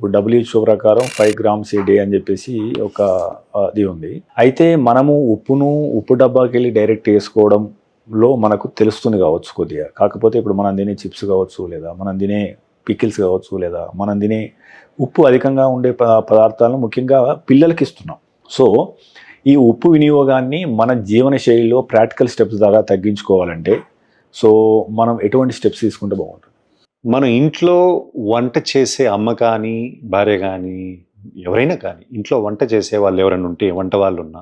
ఇప్పుడు WHO ప్రకారం 5 grams a day అని చెప్పేసి ఒక అది ఉంది. అయితే మనము ఉప్పు డబ్బాకి వెళ్ళి డైరెక్ట్ వేసుకోవడంలో మనకు తెలుస్తుంది కావచ్చు కొద్దిగా. కాకపోతే ఇప్పుడు మనం తినే చిప్స్ కావచ్చు, లేదా మనం తినే పికిల్స్ కావచ్చు, లేదా మనం తినే ఉప్పు అధికంగా ఉండే పదార్థాలను ముఖ్యంగా పిల్లలకి ఇస్తున్నాం. సో ఈ ఉప్పు వినియోగాన్ని మన జీవన శైలిలో ప్రాక్టికల్ స్టెప్స్ ద్వారా తగ్గించుకోవాలంటే సో మనం ఎటువంటి స్టెప్స్ తీసుకుంటే బాగుంటుంది? మనం ఇంట్లో వంట చేసే అమ్మ కానీ, భార్య కానీ, ఎవరైనా కానీ ఇంట్లో వంట చేసే వాళ్ళు ఎవరైనా ఉంటే, వంట వాళ్ళు ఉన్నా,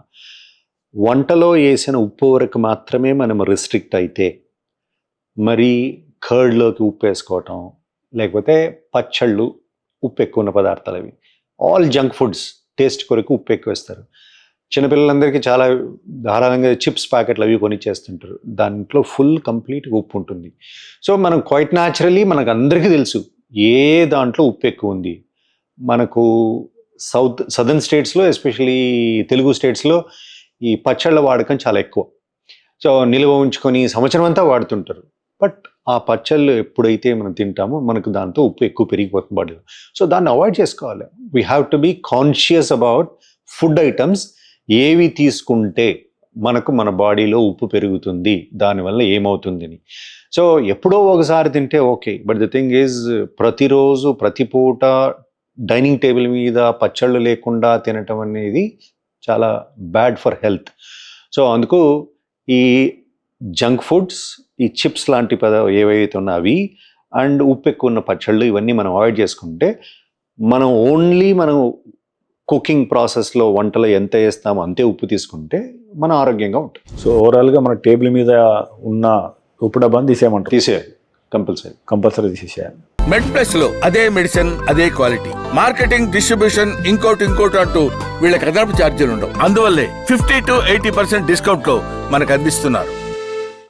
వంటలో వేసిన ఉప్పు వరకు మాత్రమే మనం రిస్ట్రిక్ట్ అయితే, మరి కర్డ్లోకి ఉప్పు వేసుకోవటం, లేకపోతే పచ్చళ్ళు ఉప్పు ఎక్కువ ఉన్న పదార్థాలు అవి ఆల్ జంక్ ఫుడ్స్ టేస్ట్ కొరకు ఉప్పు ఎక్కువ వేస్తారు. చిన్నపిల్లలందరికీ చాలా ధారాళంగా చిప్స్ ప్యాకెట్లు అవి కొని చేస్తుంటారు. దాంట్లో ఫుల్ కంప్లీట్గా ఉప్పు ఉంటుంది. సో మనం క్వైట్ న్యాచురలీ మనకు అందరికీ తెలుసు ఏ దాంట్లో ఉప్పు ఎక్కువ ఉంది. మనకు సదర్న్ స్టేట్స్లో, ఎస్పెషలీ తెలుగు స్టేట్స్లో ఈ పచ్చళ్ళ వాడకం చాలా ఎక్కువ. సో నిల్వ ఉంచుకొని సంవత్సరం అంతా వాడుతుంటారు. బట్ ఆ పచ్చళ్ళు ఎప్పుడైతే మనం తింటామో మనకు దాంతో ఉప్పు ఎక్కువ పెరిగిపోతుంది బాడీలో. సో దాన్ని అవాయిడ్ చేసుకోవాలి. We have to be conscious about food items. ఏవి తీసుకుంటే మనకు మన బాడీలో ఉప్పు పెరుగుతుంది, దానివల్ల ఏమవుతుంది అని. సో ఎప్పుడో ఒకసారి తింటే okay, but the thing is ప్రతిరోజు ప్రతి పూట డైనింగ్ టేబుల్ మీద పచ్చళ్ళు లేకుండా తినటం అనేది చాలా బ్యాడ్ ఫర్ హెల్త్. సో అందుకు ఈ జంక్ ఫుడ్స్, ఈ చిప్స్ లాంటి ఏవైతే ఉన్నా అవి అండ్ ఉప్పు ఎక్కువ ఉన్న పచ్చళ్ళు ఇవన్నీ మనం అవాయిడ్ చేసుకుంటే, మనం కుకింగ్ ప్రాసెస్లో వంటలో ఎంత వేస్తామో అంతే ఉప్పు తీసుకుంటే మనం ఆరోగ్యంగా ఉంటాం. సో ఓవరాల్గా మన టేబుల్ మీద ఉన్న ఉప్పు డబ్బాని తీసేయాలి, కంపల్సరీ తీసేయాలి. మెడ్ ప్లస్ లో అదే మెడిసిన్, అదే క్వాలిటీ, మార్కెటింగ్, డిస్ట్రిబ్యూషన్, ఇంకోటి అంటూ వీళ్ళకి అదనపు ఛార్జీలు ఉండవు. అందువల్లే 50 to 80% డిస్కౌంట్ లో మనకు అందిస్తున్నారు.